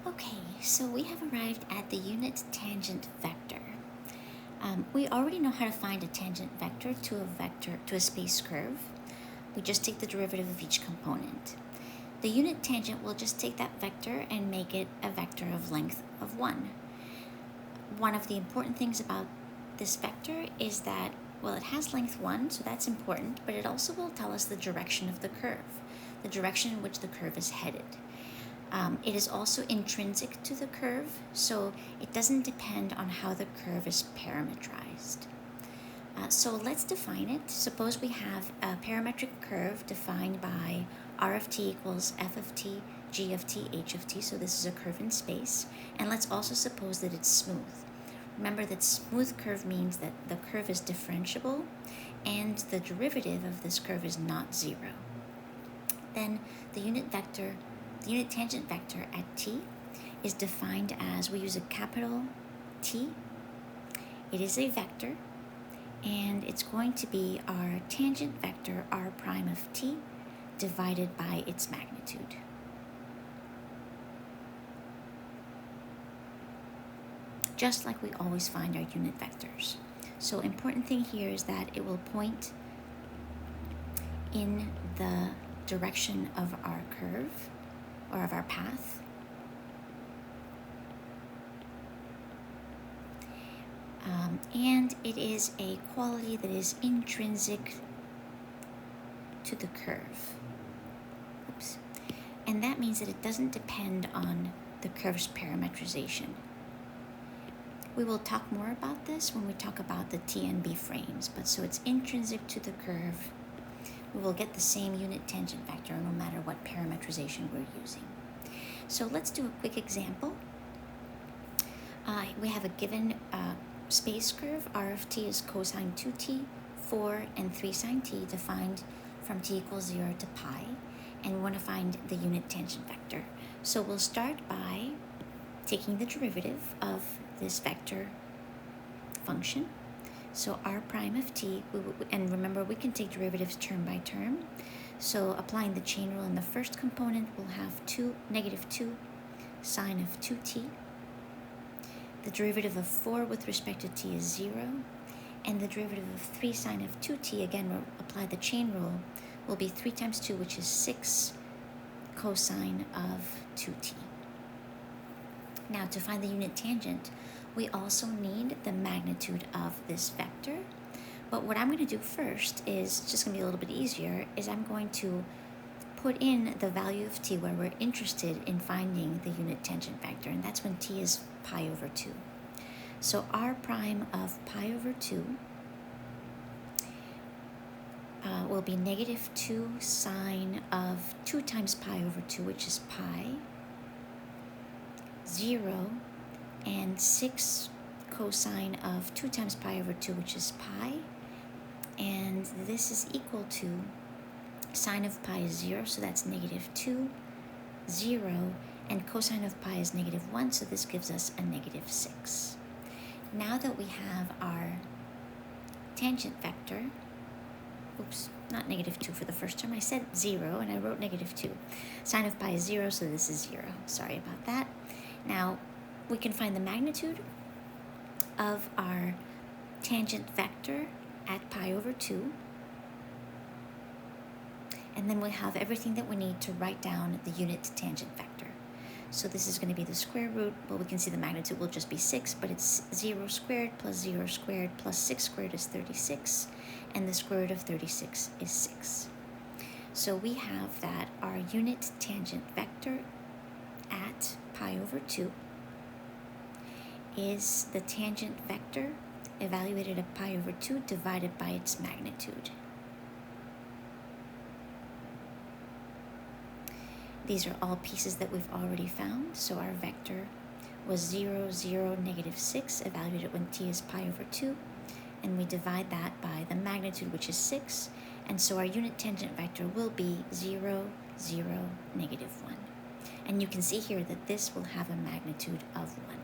Okay, so we have arrived at the unit tangent vector. We already know how to find a tangent vector to a space curve. We just take the derivative of each component. The unit tangent will just take that vector and make it a vector of length of 1. One of the important things about this vector is that, well, it has length 1, so that's important, but it also will tell us the direction of the curve, the direction in which the curve is headed. It is also intrinsic to the curve, so it doesn't depend on how the curve is parametrized. So let's define it. Suppose we have a parametric curve defined by r of t equals f of t, g of t, h of t, so this is a curve in space. And let's also suppose that it's smooth. Remember that smooth curve means that the curve is differentiable and the derivative of this curve is not 0. Then the unit tangent vector at t is defined as, we use a capital T. It is a vector, and it's going to be our tangent vector r prime of t divided by its magnitude. Just like we always find our unit vectors. So important thing here is that it will point in the direction of our curve or of our path. And it is a quality that is intrinsic to the curve. Oops. And that means that it doesn't depend on the curve's parametrization. We will talk more about this when we talk about the T and B frames, but so it's intrinsic to the curve. We will get the same unit tangent vector no matter what parametrization we're using. So let's do a quick example. We have a given space curve. R of t is cosine 2t, 4 and 3 sine t defined from t equals 0 to pi, and we want to find the unit tangent vector. So we'll start by taking the derivative of this vector function. So r prime of t, and remember we can take derivatives term by term. So applying the chain rule in the first component, we'll have negative 2 sine of 2t. The derivative of 4 with respect to t is 0. And the derivative of 3 sine of 2t, again, we'll apply the chain rule, will be 3 times 2, which is 6 cosine of 2t. Now, to find the unit tangent, we also need the magnitude of this vector. But what I'm going to do first is, just going to be a little bit easier, is I'm going to put in the value of t where we're interested in finding the unit tangent vector, and that's when t is pi over 2. So r prime of pi over 2 will be negative 2 sine of 2 times pi over 2, which is pi, 0, and 6 cosine of 2 times pi over 2, which is pi, and this is equal to sine of pi is 0, so that's negative 2, 0, and cosine of pi is negative 1, so this gives us a negative 6. Now that we have our tangent vector, oops, not negative 2 for the first term, I said 0 and I wrote negative 2. Sine of pi is 0, so this is 0. Sorry about that. Now we can find the magnitude of our tangent vector at pi over 2. And then we have everything that we need to write down the unit tangent vector. So this is going to be the square root. Well, we can see the magnitude will just be 6, but it's 0 squared plus 0 squared plus 6 squared is 36, and the square root of 36 is 6. So we have that our unit tangent vector at pi over 2 is the tangent vector evaluated at pi over 2 divided by its magnitude. These are all pieces that we've already found. So our vector was 0, 0, negative 6, evaluated when t is pi over 2. And we divide that by the magnitude, which is 6. And so our unit tangent vector will be 0, 0, negative 1. And you can see here that this will have a magnitude of 1.